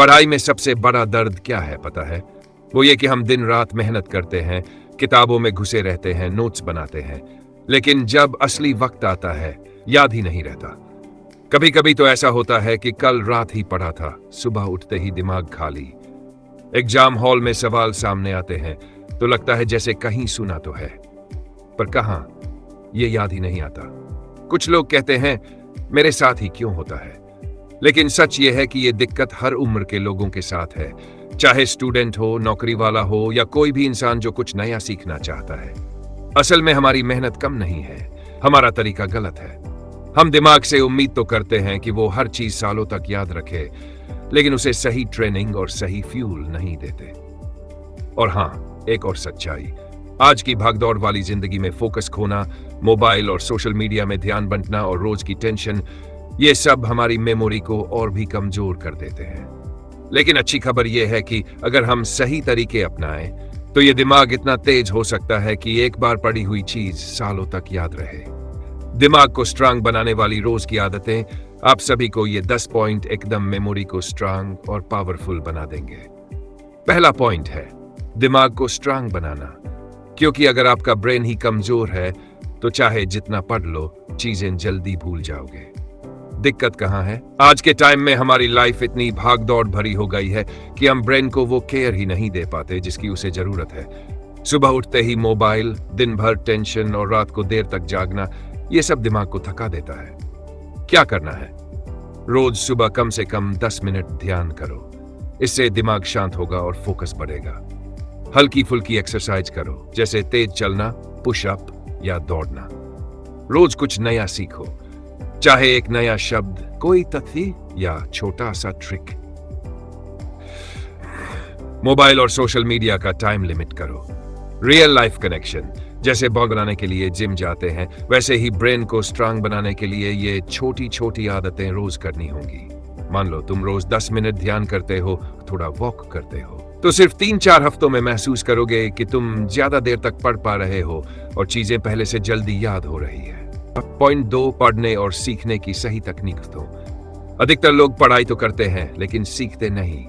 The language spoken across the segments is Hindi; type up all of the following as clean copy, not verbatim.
पढ़ाई में सबसे बड़ा दर्द क्या है पता है? वो ये कि हम दिन रात मेहनत करते हैं, किताबों में घुसे रहते हैं, नोट्स बनाते हैं, लेकिन जब असली वक्त आता है याद ही नहीं रहता। कभी कभी तो ऐसा होता है कि कल रात ही पढ़ा था, सुबह उठते ही दिमाग खाली। एग्जाम हॉल में सवाल सामने आते हैं तो लगता है जैसे कहीं सुना तो है, पर कहां, ये याद ही नहीं आता। कुछ लोग कहते हैं मेरे साथ ही क्यों होता है, लेकिन सच ये है कि ये दिक्कत हर उम्र के लोगों के साथ है, चाहे स्टूडेंट हो, नौकरी वाला हो या कोई भी इंसान जो कुछ नया सीखना चाहता है। असल में हमारी मेहनत कम नहीं है, हमारा तरीका गलत है। हम दिमाग से उम्मीद तो करते हैं कि वो हर चीज सालों तक याद रखे, लेकिन उसे सही ट्रेनिंग और सही फ्यूल नहीं देते। और हाँ, एक और सच्चाई, आज की भागदौड़ वाली जिंदगी में फोकस खोना, मोबाइल और सोशल मीडिया में ध्यान बंटना और रोज की टेंशन, ये सब हमारी मेमोरी को और भी कमजोर कर देते हैं। लेकिन अच्छी खबर यह है कि अगर हम सही तरीके अपनाएं तो ये दिमाग इतना तेज हो सकता है कि एक बार पढ़ी हुई चीज सालों तक याद रहे। दिमाग को स्ट्रांग बनाने वाली रोज की आदतें आप सभी को ये 10 पॉइंट एकदम मेमोरी को स्ट्रांग और पावरफुल बना देंगे। पहला पॉइंट है दिमाग को स्ट्रांग बनाना, क्योंकि अगर आपका ब्रेन ही कमजोर है तो चाहे जितना पढ़ लो चीजें जल्दी भूल जाओगे। दिक्कत कहां है? आज के टाइम में हमारी लाइफ इतनी भाग दौड़ भरी हो गई है कि हम ब्रेन को वो केयर ही नहीं दे पाते जिसकी उसे जरूरत है। सुबह उठते ही मोबाइल, दिन भर टेंशन और रात को देर तक जागना, ये सब दिमाग को थका देता है। क्या करना है? रोज सुबह कम से कम 10 मिनट ध्यान करो, इससे दिमाग शांत होगा और फोकस बढ़ेगा। हल्की फुल्की एक्सरसाइज करो, जैसे तेज चलना, पुशअप या दौड़ना। रोज कुछ नया सीखो, चाहे एक नया शब्द, कोई तथ्य या छोटा सा ट्रिक। मोबाइल और सोशल मीडिया का टाइम लिमिट करो। रियल लाइफ कनेक्शन, जैसे बॉन्ड बनाने के लिए जिम जाते हैं, वैसे ही ब्रेन को स्ट्रांग बनाने के लिए ये छोटी छोटी आदतें रोज करनी होंगी। मान लो तुम रोज 10 मिनट ध्यान करते हो, थोड़ा वॉक करते हो, तो सिर्फ 3-4 हफ्तों में महसूस करोगे कि तुम ज्यादा देर तक पढ़ पा रहे हो और चीजें पहले से जल्दी याद हो रही है। पॉइंट 2, पढ़ने और सीखने की सही तकनीक दो। अधिकतर लोग पढ़ाई तो करते हैं लेकिन सीखते नहीं।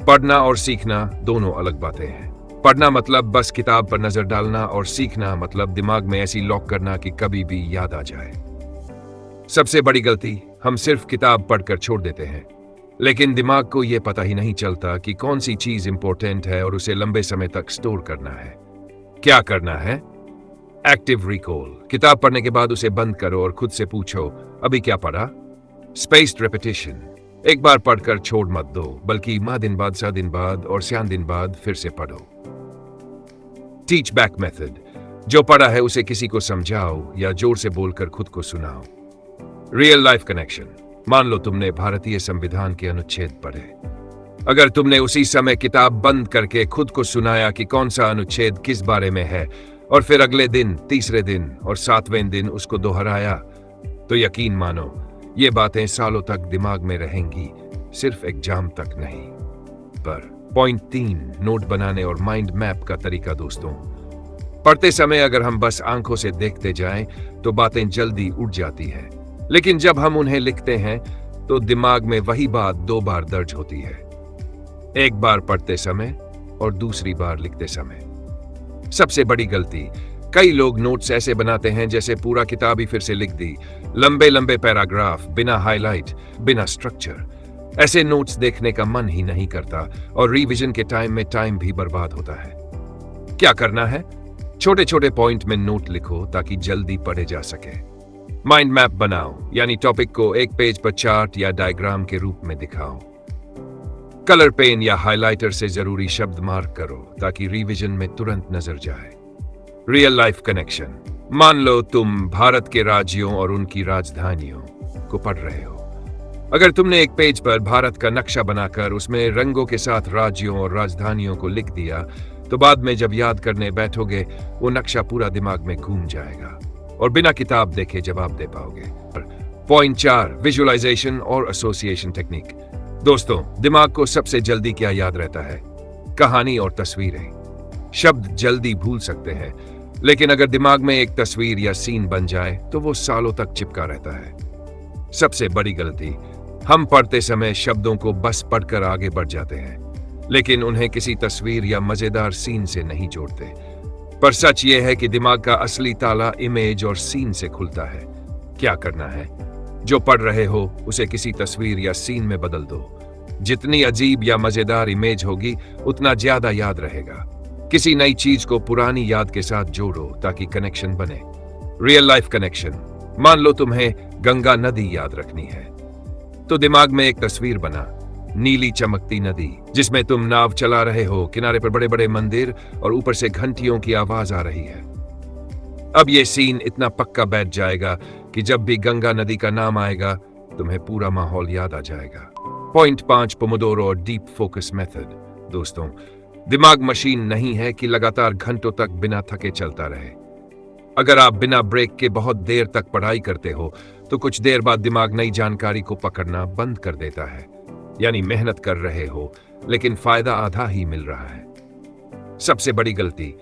पढ़ना और सीखना दोनों अलग बातें हैं। पढ़ना मतलब बस किताब पर नजर डालना, और सीखना मतलब दिमाग में ऐसी लॉक करना कि कभी भी याद आ जाए। सबसे बड़ी गलती, हम सिर्फ किताब पढ़कर छोड़ देते हैं, लेकिन दिमाग को यह पता ही नहीं चलता कि कौन सी चीज इंपॉर्टेंट है और उसे लंबे समय तक स्टोर करना है। क्या करना है? Active recall. किताब पढ़ने के बाद उसे बंद करो और खुद से पूछो, अभी क्या पढ़ा? Spaced repetition. एक बार पढ़कर छोड़ मत दो, बल्कि माह दिन बाद, 7 दिन बाद और 7 दिन बाद फिर से पढ़ो। Teach back method. जो पढ़ा है उसे किसी को समझाओ या जोर से बोलकर खुद को सुनाओ। Real life connection. मान लो तुमने भारतीय संविधान के अनुच्छेद पढ़े। अगर तुमने उसी समय किताब बंद करके खुद को सुनाया कि कौन सा अनुच्छेद किस बारे में है, और फिर अगले दिन, तीसरे दिन और 7वें दिन उसको दोहराया, तो यकीन मानो ये बातें सालों तक दिमाग में रहेंगी, सिर्फ एग्जाम तक नहीं। पर पॉइंट 3, नोट बनाने और माइंड मैप का तरीका। दोस्तों, पढ़ते समय अगर हम बस आंखों से देखते जाएं तो बातें जल्दी उड़ जाती हैं, लेकिन जब हम उन्हें लिखते हैं तो दिमाग में वही बात 2 बार दर्ज होती है, एक बार पढ़ते समय और दूसरी बार लिखते समय। सबसे बड़ी गलती, कई लोग नोट्स ऐसे बनाते हैं जैसे पूरा किताब ही फिर से लिख दी, लंबे लंबे पैराग्राफ, बिना हाईलाइट, बिना स्ट्रक्चर। ऐसे नोट्स देखने का मन ही नहीं करता और रिवीजन के टाइम में टाइम भी बर्बाद होता है। क्या करना है? छोटे छोटे पॉइंट में नोट लिखो ताकि जल्दी पढ़े जा सके। माइंड मैप बनाओ, यानी टॉपिक को एक पेज पर चार्ट या डायग्राम के रूप में दिखाओ। कलर पेन या हाइलाइटर से जरूरी शब्द मार्क करो ताकि रिवीजन में तुरंत नजर जाए। Real life connection. मान लो तुम भारत के राज्यों और उनकी राजधानियों को पढ़ रहे हो। अगर तुमने एक पेज पर भारत का नक्शा बनाकर उसमें रंगों के साथ राज्यों और राजधानियों को लिख दिया, तो बाद में जब याद करने बैठोगे वो नक्शा पूरा दिमाग में घूम जाएगा और बिना किताब देखे जवाब दे पाओगे। पॉइंट 4, विजुअलाइजेशन और एसोसिएशन टेक्निक। दोस्तों, दिमाग को सबसे जल्दी क्या याद रहता है? कहानी और तस्वीरें। शब्द जल्दी भूल सकते हैं, लेकिन अगर दिमाग में एक तस्वीर या सीन बन जाए तो वो सालों तक चिपका रहता है। सबसे बड़ी गलती, हम पढ़ते समय शब्दों को बस पढ़कर आगे बढ़ जाते हैं, लेकिन उन्हें किसी तस्वीर या मजेदार सीन से नहीं जोड़ते। पर सच यह है कि दिमाग का असली ताला इमेज और सीन से खुलता है। क्या करना है? जो पढ़ रहे हो उसे किसी तस्वीर या सीन में बदल दो। जितनी अजीब या मजेदार इमेज होगी उतना ज्यादा याद रहेगा। किसी नई चीज को पुरानी याद के साथ जोड़ो ताकि कनेक्शन बने। Real life connection. मान लो तुम्हें गंगा नदी याद रखनी है, तो दिमाग में एक तस्वीर बना, नीली चमकती नदी जिसमें तुम नाव चला रहे हो, किनारे पर बड़े बड़े मंदिर और ऊपर से घंटियों की आवाज आ रही है। अब ये सीन इतना पक्का बैठ जाएगा कि जब भी गंगा नदी का नाम आएगा तुम्हें पूरा माहौल याद आ जाएगा। पॉइंट 5, पोमोडोरो और डीप फोकस मेथड। दोस्तों, दिमाग मशीन नहीं है कि लगातार घंटों तक बिना थके चलता रहे। अगर आप बिना ब्रेक के बहुत देर तक पढ़ाई करते हो तो कुछ देर बाद दिमाग नई जानकारी को पकड़ना बंद कर देता है। यानी मेहनत कर रहे हो लेकिन फायदा आधा ही मिल रहा है। सबसे बड़ी गलती,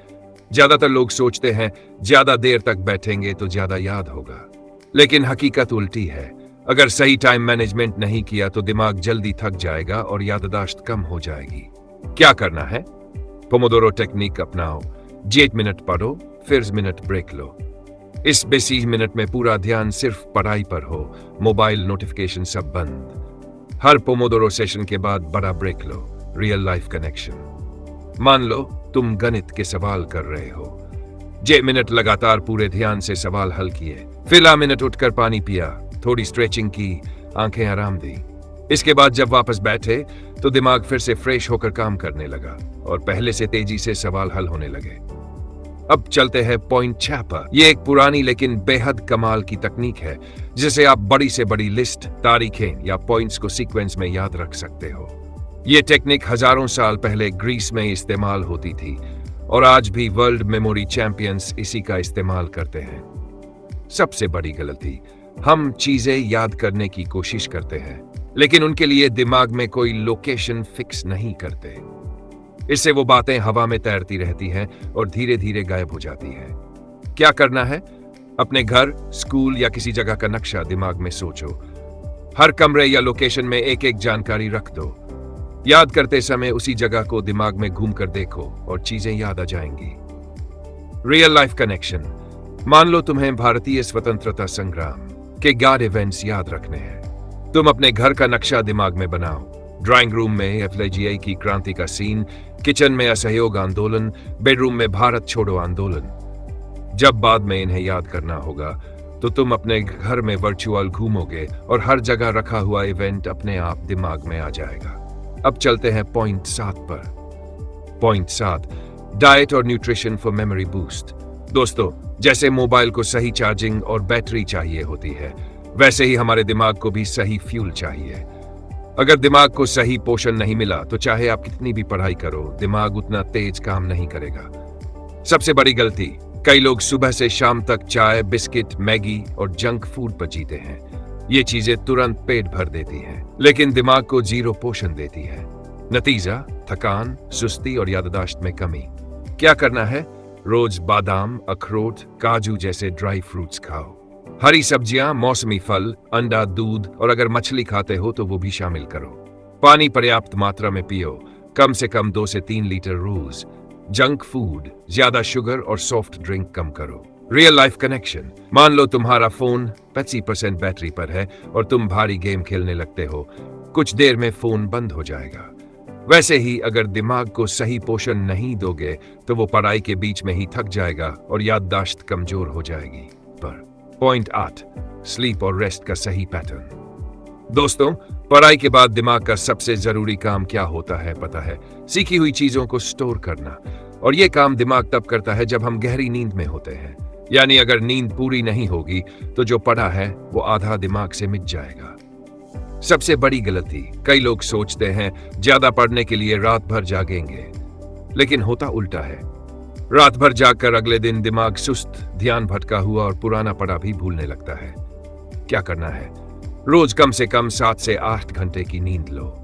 ज्यादातर लोग सोचते हैं ज्यादा देर तक बैठेंगे तो ज्यादा याद होगा, लेकिन हकीकत उल्टी है। अगर सही टाइम मैनेजमेंट नहीं किया तो दिमाग जल्दी थक जाएगा और याददाश्त कम हो जाएगी। क्या करना है? पोमोडोरो टेक्निक अपनाओ। 8 मिनट पढ़ो, फिर मिनट ब्रेक लो। इस 20 मिनट में पूरा ध्यान सिर्फ पढ़ाई पर हो, मोबाइल नोटिफिकेशन सब बंद। हर पोमोडोरो सेशन के बाद बड़ा ब्रेक लो। Real life connection. मान लो तुम गणित के सवाल कर रहे हो। 6 मिनट लगातार पूरे ध्यान से सवाल हल किए, फिर 1 मिनट उठकर पानी पिया, थोड़ी स्ट्रेचिंग की, आंखें आराम दी। इसके बाद जब वापस बैठे तो दिमाग फिर से फ्रेश होकर काम करने लगा और पहले से तेजी से सवाल हल होने लगे। अब चलते हैं पॉइंट 6 पर। यह एक पुरानी लेकिन बेहद कमाल की तकनीक है जिसे आप बड़ी से बड़ी लिस्ट, तारीखें या पॉइंट्स को सीक्वेंस में याद रख सकते हो। यह टेक्निक हजारों साल पहले ग्रीस में इस्तेमाल होती थी और आज भी वर्ल्ड मेमोरी चैंपियंस इसी का इस्तेमाल करते हैं। सबसे बड़ी गलती, हम चीजें याद करने की कोशिश करते हैं लेकिन उनके लिए दिमाग में कोई लोकेशन फिक्स नहीं करते। इससे वो बातें हवा में तैरती रहती हैं और धीरे धीरे गायब हो जाती हैं। क्या करना है? अपने घर, स्कूल या किसी जगह का नक्शा दिमाग में सोचो। हर कमरे या लोकेशन में एक एक जानकारी रख दो। याद करते समय उसी जगह को दिमाग में घूम कर देखो और चीजें याद आ जाएंगी। Real life connection. मान लो तुम्हें भारतीय स्वतंत्रता संग्राम के गार्ड इवेंट्स याद रखने हैं। तुम अपने घर का नक्शा दिमाग में बनाओ। ड्राइंग रूम में एफएलजीआई की क्रांति का सीन, किचन में असहयोग आंदोलन, बेडरूम में भारत छोड़ो आंदोलन। जब बाद में इन्हें याद करना होगा तो तुम अपने घर में वर्चुअल घूमोगे और हर जगह रखा हुआ इवेंट अपने आप दिमाग में आ जाएगा। अब चलते हैं पॉइंट 7 पर। पॉइंट 7, डाइट और न्यूट्रिशन फॉर मेमोरी बूस्ट। दोस्तों, जैसे मोबाइल को सही चार्जिंग और बैटरी चाहिए होती है, वैसे ही हमारे दिमाग को भी सही फ्यूल चाहिए। अगर दिमाग को सही पोषण नहीं मिला तो चाहे आप कितनी भी पढ़ाई करो, दिमाग उतना तेज काम नहीं करेगा। सबसे बड़ी गलती, कई लोग सुबह से शाम तक चाय, बिस्किट, मैगी और जंक फूड पर जीते हैं। ये चीजें तुरंत पेट भर देती हैं, लेकिन दिमाग को जीरो पोषण देती है। नतीजा, थकान, सुस्ती और याददाश्त में कमी। क्या करना है? रोज बादाम, अखरोट, काजू जैसे ड्राई फ्रूट्स खाओ। हरी सब्जियां, मौसमी फल, अंडा, दूध और अगर मछली खाते हो तो वो भी शामिल करो। पानी पर्याप्त मात्रा में पियो, कम से कम 2 से 3 लीटर रोज। जंक फूड, ज्यादा शुगर और सॉफ्ट ड्रिंक कम करो। Real life connection. मान लो तुम्हारा फोन 85% बैटरी पर है और तुम भारी गेम खेलने लगते हो। कुछ देर में फोन बंद हो जाएगा। वैसे ही अगर दिमाग को सही पोषण नहीं दोगे तो वो पढ़ाई के बीच में ही थक जाएगा और याददाश्त कमजोर हो जाएगी। पर पॉइंट 8, स्लीप और रेस्ट का सही पैटर्न। दोस्तों, पढ़ाई के बाद दिमाग का सबसे जरूरी काम क्या होता है पता है? सीखी हुई चीजों को स्टोर करना। और ये काम दिमाग तब करता है जब हम गहरी नींद में होते हैं। यानी अगर नींद पूरी नहीं होगी तो जो पढ़ा है वो आधा दिमाग से मिट जाएगा। सबसे बड़ी गलती, कई लोग सोचते हैं ज्यादा पढ़ने के लिए रात भर जागेंगे, लेकिन होता उल्टा है। रात भर जागकर अगले दिन दिमाग सुस्त, ध्यान भटका हुआ और पुराना पढ़ा भी भूलने लगता है। क्या करना है? रोज कम से कम 7 से 8 घंटे की नींद लो।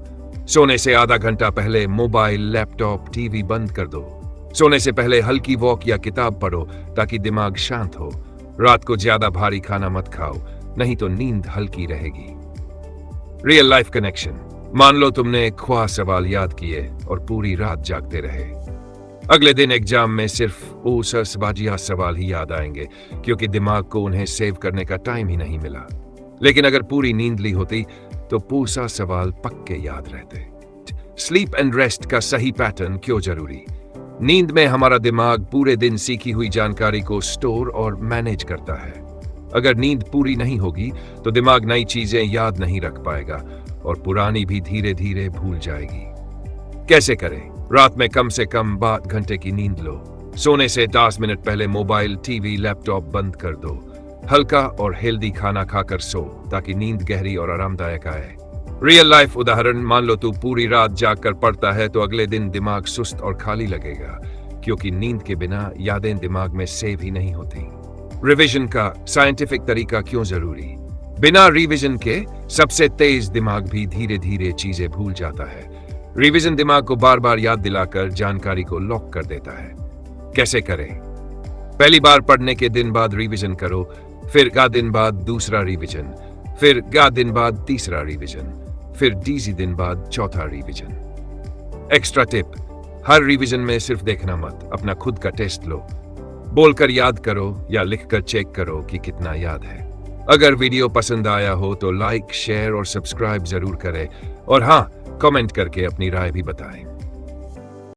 सोने से आधा घंटा पहले मोबाइल, लैपटॉप, टीवी बंद कर दो। सोने से पहले हल्की वॉक या किताब पढ़ो ताकि दिमाग शांत हो। रात को ज्यादा भारी खाना मत खाओ, नहीं तो नींद हल्की रहेगी। Real life connection. मान लो तुमने ख्वाह सवाल याद किए और पूरी रात जागते रहे। अगले दिन एग्जाम में सिर्फ ओ सरसबाजिया सवाल ही याद आएंगे क्योंकि दिमाग को उन्हें सेव करने का टाइम ही नहीं मिला। लेकिन अगर पूरी नींद ली होती तो पूसा सवाल पक्के याद रहते। स्लीप एंड रेस्ट का सही पैटर्न क्यों जरूरी? नींद में हमारा दिमाग पूरे दिन सीखी हुई जानकारी को स्टोर और मैनेज करता है। अगर नींद पूरी नहीं होगी तो दिमाग नई चीजें याद नहीं रख पाएगा और पुरानी भी धीरे धीरे भूल जाएगी। कैसे करें? रात में कम से कम 12 घंटे की नींद लो। सोने से 10 मिनट पहले मोबाइल, टीवी, लैपटॉप बंद कर दो। हल्का और हेल्दी खाना खाकर सो ताकि नींद गहरी और आरामदायक आए। रियल लाइफ उदाहरण, मान लो तू पूरी रात जागकर पढ़ता है तो अगले दिन दिमाग सुस्त और खाली लगेगा क्योंकि नींद के बिना यादें दिमाग में सेव ही नहीं होती। रिवीजन का साइंटिफिक तरीका क्यों जरूरी? बिना रिवीजन के सबसे तेज दिमाग भी धीरे धीरे चीजें भूल जाता है। रिवीजन दिमाग को बार बार याद दिलाकर जानकारी को लॉक कर देता है। कैसे करें? पहली बार पढ़ने के दिन बाद रिवीजन करो, फिर का दिन बाद दूसरा रिवीजन, फिर का दिन बाद तीसरा रिवीजन, फिर डीजी दिन बाद चौथा रिवीजन। एक्स्ट्रा टिप, हर रिवीजन में सिर्फ देखना मत, अपना खुद का टेस्ट लो। बोलकर याद करो या लिखकर चेक करो कि कितना याद है। अगर वीडियो पसंद आया हो तो लाइक, शेयर और सब्सक्राइब जरूर करें और हाँ, कमेंट करके अपनी राय भी बताएं।